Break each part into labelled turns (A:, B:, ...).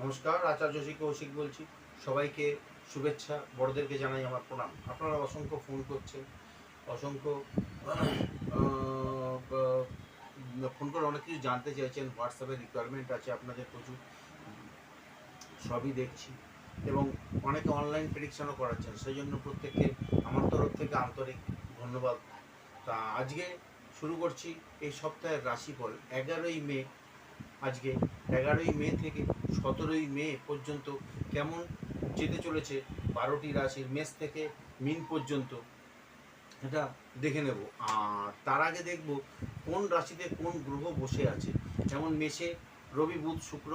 A: নমস্কার, আচার্য শ্রী কৌশিক বলছি। সবাইকে শুভেচ্ছা, বড়দেরকে জানাই আমার প্রণাম। আপনারা অসংখ্য ফোন করছেন, অসংখ্য ফোন করে অনেক কিছু জানতে চাইছেন। হোয়াটসঅ্যাপে রিকোয়ারমেন্ট আছে আপনাদের প্রচুর, সবই দেখছি এবং অনেকে অনলাইন প্রেডিকশনও করাচ্ছেন। সেই জন্য প্রত্যেককে আমার তরফ থেকে আন্তরিক ধন্যবাদ। তা আজকে শুরু করছি এই সপ্তাহের রাশিফল 11ই মে। আজকে 11ই মে থেকে 17ই মে পর্যন্ত কেমন যেতে চলেছে 12টি রাশির মেষ থেকে মিন পর্যন্ত, এটা দেখে নেব। আর তার আগে দেখব কোন রাশিতে কোন গ্রহ বসে আছে। যেমন মেষে রবি, বুধ, শুক্র,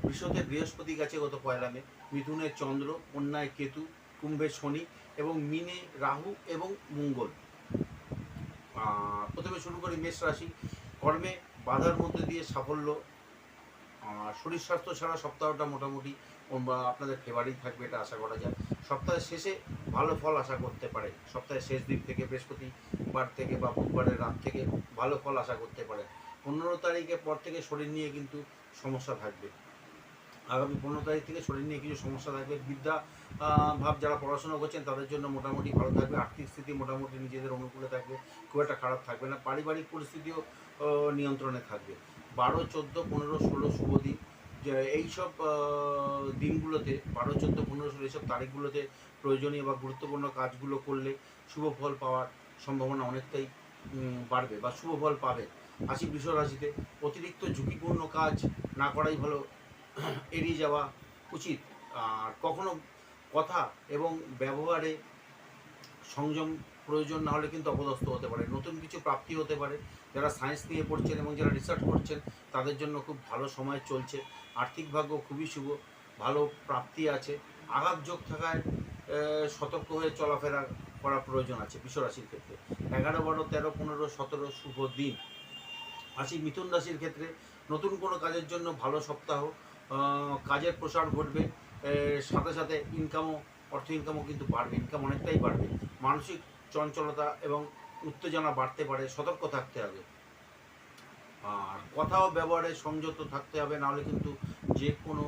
A: বৃষতে বৃহস্পতি গেছে গত 1লা মে, মিথুনে চন্দ্র, কন্যায় কেতু, কুম্ভে শনি এবং মিনে রাহু এবং মঙ্গল। প্রথমে শুরু করি মেষ রাশি। কর্মে বাধার মধ্যে দিয়ে সাফল্য, শরীর স্বাস্থ্য ছাড়া সপ্তাহটা মোটামুটি আপনাদের ফেভারেই থাকবে, এটা আশা করা যায়। সপ্তাহের শেষে ভালো ফল আশা করতে পারে। সপ্তাহের শেষ দিক থেকে বৃহস্পতিবার থেকে বা বুধবারের রাত থেকে ভালো ফল আশা করতে পারে। 15 তারিখের পর থেকে শরীর নিয়ে কিন্তু সমস্যা থাকবে। আগামী 15 তারিখ থেকে শরীর নিয়ে কিছু সমস্যা থাকবে। বিদ্যা ভাব যারা পড়াশোনা করছেন তাদের জন্য মোটামুটি ভালো থাকবে। আর্থিক স্থিতি মোটামুটি নিজেদের অনুকূলে থাকবে, খুব একটা খারাপ থাকবে না। পারিবারিক পরিস্থিতিও নিয়ন্ত্রণে থাকবে। 12, 14, 15, 16 শুভ দিন। যে এইসব দিনগুলোতে 12, 14, 15, 16 এইসব তারিখগুলোতে প্রয়োজনীয় বা গুরুত্বপূর্ণ কাজগুলো করলে শুভ ফল পাওয়ার সম্ভাবনা অনেকটাই বাড়বে বা শুভ ফল পাবে। আসি বৃষ রাশিতে। অতিরিক্ত ঝুঁকিপূর্ণ কাজ না করাই ভালো, এড়িয়ে যাওয়া উচিত। আর কখনো কথা এবং ব্যবহারে সংযম প্রয়োজন না হলে কিন্তু অপদস্থ হতে পারে। নতুন কিছু প্রাপ্তি হতে পারে। যারা সায়েন্স নিয়ে পড়ছেন এবং যারা রিসার্চ করছেন তাদের জন্য খুব ভালো সময় চলছে। আর্থিক ভাগ্য খুবই শুভ, ভালো প্রাপ্তি আছে। আঘাত যোগ থাকায় সতর্ক হয়ে চলাফেরা করা প্রয়োজন আছে বৃষ রাশির ক্ষেত্রে। 11, 12, 13, 15, 17 শুভ দিন। আসি মিথুন রাশির ক্ষেত্রে। নতুন কোনো কাজের জন্য ভালো সপ্তাহ, কাজের প্রসার ঘটবে, সাথে সাথে অর্থ ইনকামও কিন্তু বাড়বে, ইনকাম অনেকটাই বাড়বে। মানসিক চঞ্চলতা এবং উত্তেজনা বাড়তে পারে, সতর্ক থাকতে হবে। আর কথা ও ব্যবহারে সংযত থাকতে হবে, নাহলে কিন্তু যে কোনো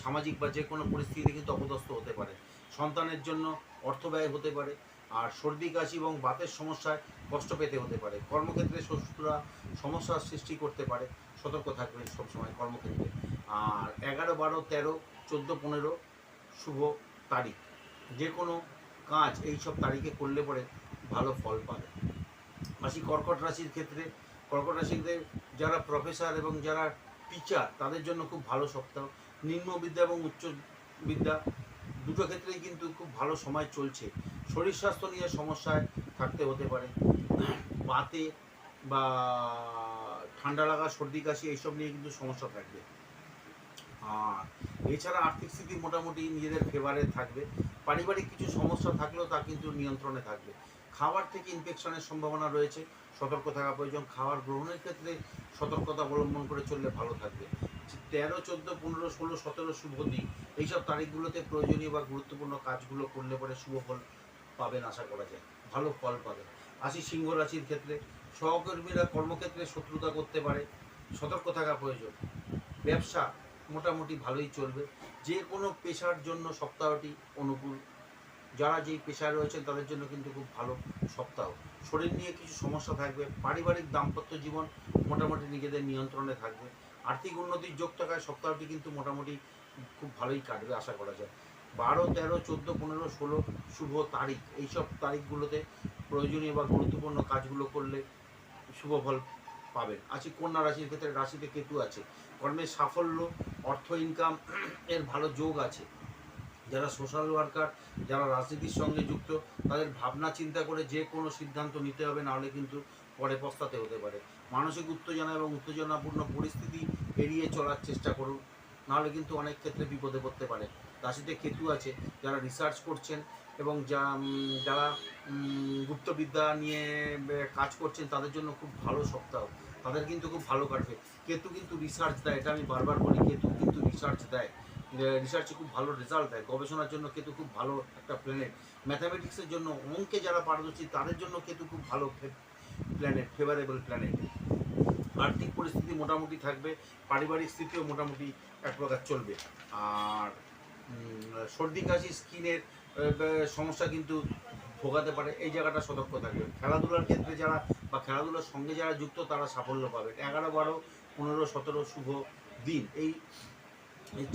A: সামাজিক বা যে কোনো পরিস্থিতি কিন্তু অপদস্থ হতে পারে। সন্তানের জন্য অর্থ ব্যয় হতে পারে। আর সর্দি কাশি এবং বাতের সমস্যায় কষ্ট পেতে হতে পারে। কর্মক্ষেত্রে শত্রুরা সমস্যার সৃষ্টি করতে পারে, সতর্ক থাকবেন সবসময় কর্মক্ষেত্রে। আর 11, 12, 13, 14, 15 শুভ তারিখ, যে কোনো কাজ এই সব তারিখে করলে পরে ভালো ফল পাবে। আসি কর্কট রাশির ক্ষেত্রে। কর্কট রাশিতে যারা প্রফেসর এবং যারা টিচার তাদের জন্য খুব ভালো সপ্তাহ। নিম্ন বিদ্যা এবং উচ্চ বিদ্যা দুটো ক্ষেত্রেই কিন্তু খুব ভালো সময় চলছে। শরীর স্বাস্থ্য নিয়ে সমস্যায় থাকতে হতে পারে। বাতে বা ঠান্ডা লাগা, সর্দি কাশি এইসব নিয়ে কিন্তু সমস্যা থাকবে। আর এছাড়া আর্থিক স্থিতি মোটামুটি নিজেদের ফেভারে থাকবে। পারিবারিক কিছু সমস্যা থাকলেও তা কিন্তু নিয়ন্ত্রণে থাকবে। খাবার থেকে ইনফেকশনের সম্ভাবনা রয়েছে, সতর্ক থাকা প্রয়োজন। খাবার গ্রহণের ক্ষেত্রে সতর্কতা অবলম্বন করে চললে ভালো থাকবে। 13, 14, 15, 16, 17 শুভ দিন। এইসব তারিখগুলোতে প্রয়োজনীয় বা গুরুত্বপূর্ণ কাজগুলো করলে পরে শুভ ফল পাবেন, আশা করা যায় ভালো ফল পাবেন। আসি সিংহ রাশির ক্ষেত্রে। সহকর্মীরা কর্মক্ষেত্রে শত্রুতা করতে পারে, সতর্ক থাকা প্রয়োজন। ব্যবসা মোটামুটি ভালোই চলবে। যে কোনো পেশার জন্য সপ্তাহটি অনুকূল। যারা যেই পেশায় রয়েছেন তাদের জন্য কিন্তু খুব ভালো সপ্তাহ। শরীর নিয়ে কিছু সমস্যা থাকবে। পারিবারিক দাম্পত্য জীবন মোটামুটি নিজেদের নিয়ন্ত্রণে থাকবে। আর্থিক উন্নতির যোগ থাকায় সপ্তাহটি কিন্তু মোটামুটি খুব ভালোই কাটবে, আশা করা যায়। 12, 13, 14, 15, 16 শুভ তারিখ, এইসব তারিখগুলোতে প্রয়োজনীয় বা গুরুত্বপূর্ণ কাজগুলো করলে শুভ ফল পাবেন। আছি কন্যা রাশির ক্ষেত্রে। রাশিতে কেতু আছে। কর্মের সাফল্য, অর্থ ইনকাম এর ভালো যোগ আছে। যারা সোশ্যাল ওয়ার্কার, যারা রাজনীতির সঙ্গে যুক্ত, তাদের ভাবনা চিন্তা করে যে কোনো সিদ্ধান্ত নিতে হবে, নাহলে কিন্তু পরে পস্তাতে হতে পারে। মানসিক উত্তেজনা এবং উত্তেজনাপূর্ণ পরিস্থিতি এড়িয়ে চলার চেষ্টা করুন, নাহলে কিন্তু অনেক ক্ষেত্রে বিপদে পড়তে পারে। রাশিতে কেতু আছে। যারা রিসার্চ করছেন এবং যারা গুপ্তবিদ্যা নিয়ে কাজ করছেন তাদের জন্য খুব ভালো সপ্তাহ, তাদের কিন্তু খুব ভালো কাটবে। কেতু কিন্তু রিসার্চ দেয়, এটা আমি বারবার বলি, কেতু কিন্তু রিসার্চ দেয়, রিসার্চে খুব ভালো রেজাল্ট দেয়। গবেষণার জন্য কেতু খুব ভালো একটা প্ল্যানেট। ম্যাথামেটিক্সের জন্য, অঙ্কে যারা পারদর্শী তাদের জন্য কেতু খুব ভালো প্ল্যানেট, ফেভারেবল প্ল্যানেট। আর্থিক পরিস্থিতি মোটামুটি থাকবে, পারিবারিক স্থিতিও মোটামুটি এক প্রকার চলবে। আর সর্দি কাশি স্কিনের সমস্যা কিন্তু ভোগাতে পারে, এই জায়গাটা সতর্ক থাকবে। খেলাধুলার ক্ষেত্রে যারা বা খেলাধুলার সঙ্গে যারা যুক্ত তারা সাফল্য পাবে। 11, 12, 15, 17 শুভ দিন, এই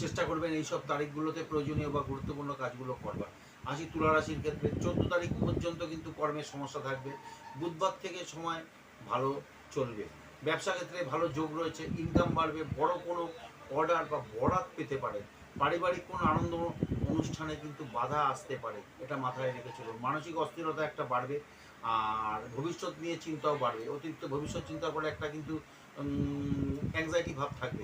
A: চেষ্টা করবেন এইসব তারিখগুলোতে প্রয়োজনীয় বা গুরুত্বপূর্ণ কাজগুলো করবার। আসি তুলা রাশির ক্ষেত্রে 14 তারিখ পর্যন্ত কিন্তু কর্মের সমস্যা থাকবে। বুধবার থেকে সময় ভালো চলবে। ব্যবসা ক্ষেত্রে ভালো যোগ রয়েছে, ইনকাম বাড়বে, বড় কোনো অর্ডার বা বরাত পেতে পারে। পারিবারিক কোনো আনন্দ অনুষ্ঠানে কিন্তু বাধা আসতে পারে, এটা মাথায় রেখে চলুন। মানসিক অস্থিরতা একটা বাড়বে, আর ভবিষ্যৎ নিয়ে চিন্তাও বাড়বে। অতিরিক্ত ভবিষ্যৎ চিন্তার পরে একটা কিন্তু অ্যাংজাইটি ভাব থাকবে,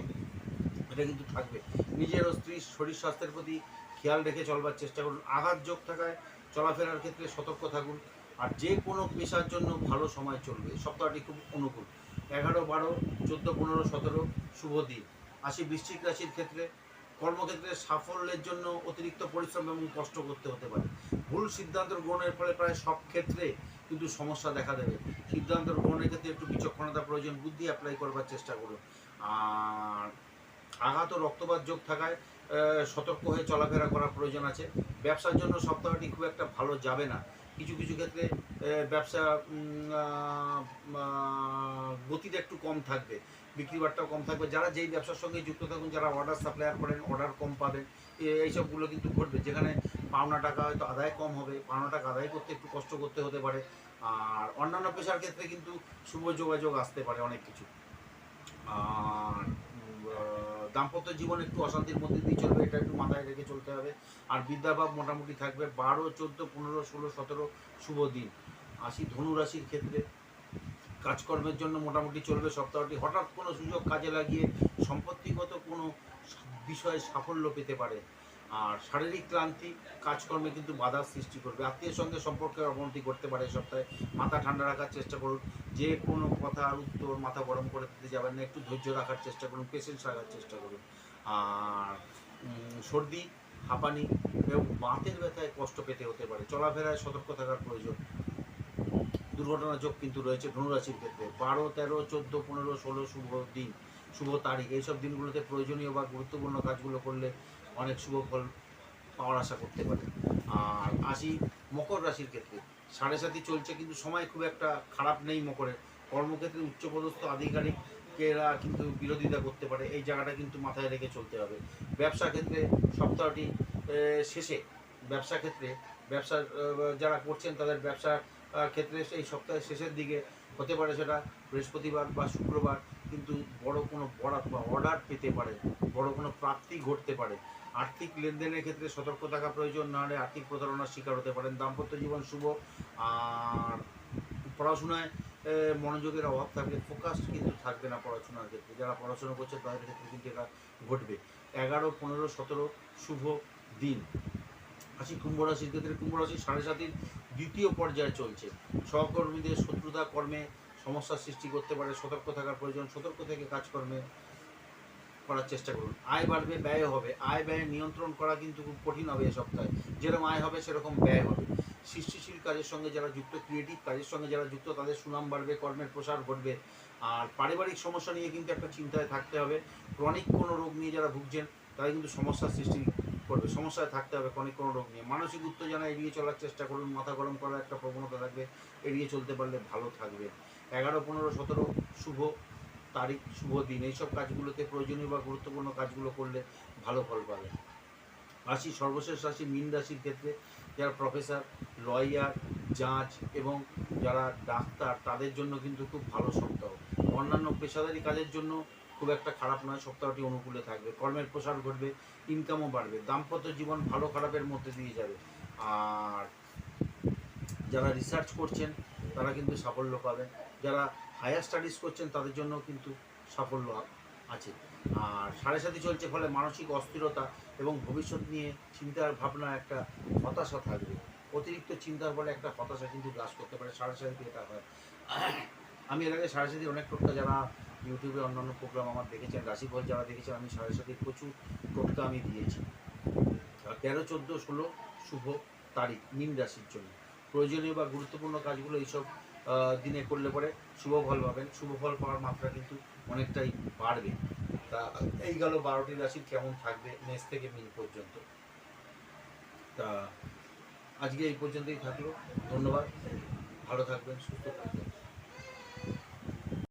A: এটা কিন্তু থাকবে। নিজের ও স্ত্রীর শরীর স্বাস্থ্যের প্রতি খেয়াল রেখে চলবার চেষ্টা করুন। আঘাত যোগ থাকায় চলাফেরার ক্ষেত্রে সতর্ক থাকুন। আর যে কোনো পেশার জন্য ভালো সময় চলবে, সপ্তাহটি খুব অনুকূল। 11, 12, 14, 15, 17 শুভ দিন। আসি বৃশ্চিক রাশির ক্ষেত্রে। কর্মক্ষেত্রে সাফল্যের জন্য অতিরিক্ত পরিশ্রম এবং কষ্ট করতে হতে পারে। ভুল সিদ্ধান্ত গ্রহণের ফলে প্রায় সব ক্ষেত্রে কিন্তু সমস্যা দেখা দেবে। সিদ্ধান্ত গ্রহণের ক্ষেত্রে একটু বিচক্ষণতা প্রয়োজন, বুদ্ধি অ্যাপ্লাই করবার চেষ্টা করুন। আর আঘাত ও রক্তপাত যোগ থাকায় সতর্ক হয়ে চলাফেরা করার প্রয়োজন আছে। ব্যবসার জন্য সপ্তাহটি খুব একটা ভালো যাবে না। কিছু কিছু ক্ষেত্রে ব্যবসা গতিটা একটু কম থাকবে, বিক্রি বাট্টাও কম থাকবে। যারা যেই ব্যবসার সঙ্গে যুক্ত থাকুন, যারা অর্ডার সাপ্লায়ার করেন, অর্ডার কম পাবেন, এইসবগুলো কিন্তু ঘটবে। যেখানে পাওনা টাকা হয়তো আদায় কম হবে, পাওনা টাকা আদায় করতে একটু কষ্ট করতে হতে পারে। আর অন্যান্য পেশার ক্ষেত্রে কিন্তু শুভ যোগাযোগ আসতে পারে অনেক কিছু। আর দাম্পত্য জীবন একটু অশান্তির মধ্যে দিয়ে চলবে, এটা একটু মাথায় রেখে চলতে হবে। আর বিদ্যাভাব মোটামুটি থাকবে। 12, 14, 15, 16, 17 শুভ দিন। আসি ধনু রাশির ক্ষেত্রে। কাজকর্মের জন্য মোটামুটি চলবে সপ্তাহটি। হঠাৎ কোনো সুযোগ কাজে লাগিয়ে সম্পত্তিগত কোনো বিষয়ে সাফল্য পেতে পারে। আর শারীরিক ক্লান্তি কাজকর্মে কিন্তু বাধার সৃষ্টি করবে। আত্মীয়ের সঙ্গে সম্পর্কের অবনতি করতে পারে এই সপ্তাহে। মাথা ঠান্ডা রাখার চেষ্টা করুন। যে কোনো কথার উত্তর মাথা গরম করে দিতে যাবেন না, একটু ধৈর্য রাখার চেষ্টা করুন, পেশেন্স রাখার চেষ্টা করুন। আর সর্দি, হাঁপানি এবং বাতের ব্যথায় কষ্ট পেতে হতে পারে। চলাফেরায় সতর্ক থাকার প্রয়োজন। দুর্ঘটনা যোগ কিন্তু রয়েছে ধনুরাশির ক্ষেত্রে। 12, 13, 14, 15, 16 শুভ দিন, শুভ তারিখ। এইসব দিনগুলোতে প্রয়োজনীয় বা গুরুত্বপূর্ণ কাজগুলো করলে অনেক শুভ ফল পাওয়ার আশা করতে পারে। আর আসি মকর রাশির ক্ষেত্রে। 7.5 চলছে, কিন্তু সময় খুব একটা খারাপ নেই মকরের। কর্মক্ষেত্রে উচ্চপদস্থ আধিকারিকেরা কিন্তু বিরোধিতা করতে পারে, এই জায়গাটা কিন্তু মাথায় রেখে চলতে হবে। ব্যবসা ক্ষেত্রে সপ্তাহটি শেষে ব্যবসা যারা করছেন তাদের ব্যবসার ক্ষেত্রে এই সপ্তাহের শেষের দিকে হতে পারে, সেটা বৃহস্পতিবার বা শুক্রবার, কিন্তু বড় কোনো বরাত বা অর্ডার পেতে পারে, বড় কোনো প্রাপ্তি ঘটতে পারে। আর্থিক লেনদেনের ক্ষেত্রে সতর্ক থাকা প্রয়োজন, না হলে আর্থিক প্রতারণার শিকার হতে পারেন। দাম্পত্য জীবন শুভ। আর পড়াশোনায় মনোযোগের অভাব থাকবে, ফোকাস কিন্তু থাকবে না পড়াশোনার ক্ষেত্রে। যারা পড়াশোনা করছে তাদের ক্ষেত্রে কিন্তু এটা ঘটবে। 11, 15, 17 শুভ দিন। আসি কুম্ভ রাশির ক্ষেত্রে। কুম্ভ রাশির 7.5 দ্বিতীয় পর্যায়ে চলছে। সহকর্মীদের শত্রুতা কর্মে সমস্যার সৃষ্টি করতে পারে, সতর্ক থাকার প্রয়োজন। সতর্ক থেকে কাজকর্মে করার চেষ্টা করুন। আয় বাড়বে, ব্যয় হবে। আয় ব্যয় নিয়ন্ত্রণ করা কিন্তু খুব কঠিন হবে এই সপ্তাহে। যেরকম আয় হবে সেরকম ব্যয় হবে। সৃষ্টিশীল কাজের সঙ্গে যারা যুক্ত, ক্রিয়েটিভ কাজের সঙ্গে যারা যুক্ত, তাদের সুনাম বাড়বে, কর্মের প্রসার ঘটবে। আর পারিবারিক সমস্যা নিয়ে কিন্তু একটা চিন্তায় থাকতে হবে। ক্রনিক কোনো রোগ নিয়ে যারা ভুগছেন তারা কিন্তু সমস্যার সৃষ্টি করবে, সমস্যায় থাকতে হবে ক্রনিক কোনো রোগ নিয়ে। মানসিক উত্তেজনা এড়িয়ে চলার চেষ্টা করুন। মাথা গরম করার একটা প্রবণতা থাকবে, এড়িয়ে চলতে পারলে ভালো থাকবে। 11, 15, 17 শুভ তারিখ, শুভ দিন। এইসব কাজগুলোতে প্রয়োজনীয় বা গুরুত্বপূর্ণ কাজগুলো করলে ভালো ফল পাবে। আসি সর্বশেষ রাশি মীন রাশির ক্ষেত্রে। যারা প্রফেসর, লয়ার, জাজ এবং যারা ডাক্তার, তাদের জন্য কিন্তু খুব ভালো সপ্তাহ। অন্যান্য পেশাদারি কাজের জন্য খুব একটা খারাপ নয়, সপ্তাহটি অনুকূলে থাকবে। কর্মের প্রসার ঘটবে, ইনকামও বাড়বে। দাম্পত্য জীবন ভালো খারাপের মধ্যে দিয়ে যাবে। আর যারা রিসার্চ করছেন তারা কিন্তু সাফল্য পাবেন। যারা হায়ার স্টাডিজ করছেন তাদের জন্য কিন্তু সাফল্য আছে। আর 7.5 চলছে, ফলে মানসিক অস্থিরতা এবং ভবিষ্যৎ নিয়ে চিন্তার ভাবনা, একটা হতাশা থাকবে। অতিরিক্ত চিন্তার ফলে একটা হতাশা কিন্তু গ্রাস করতে পারে। 7.5 এটা হয়। আমি এর আগে 7.5 অনেক টোটকা, যারা ইউটিউবে অন্যান্য প্রোগ্রাম আমার দেখেছেন, রাশিফল যারা দেখেছেন, আমি 7.5 প্রচুর টোটকা আমি দিয়েছি। 13, 14, 16 শুভ তারিখ মীন রাশির জন্য। প্রয়োজনীয় বা গুরুত্বপূর্ণ কাজগুলো এইসব দিনে করলে পরে শুভ ফল পাবেন। শুভ ফল পাওয়ার মাত্রা কিন্তু অনেকটাই বাড়বে। তা এই গেল 12টি রাশির কেমন থাকবে মেষ থেকে মীন পর্যন্ত। তা আজকে এই পর্যন্তই থাকলো। ধন্যবাদ, ভালো থাকবেন, সুস্থ থাকবেন।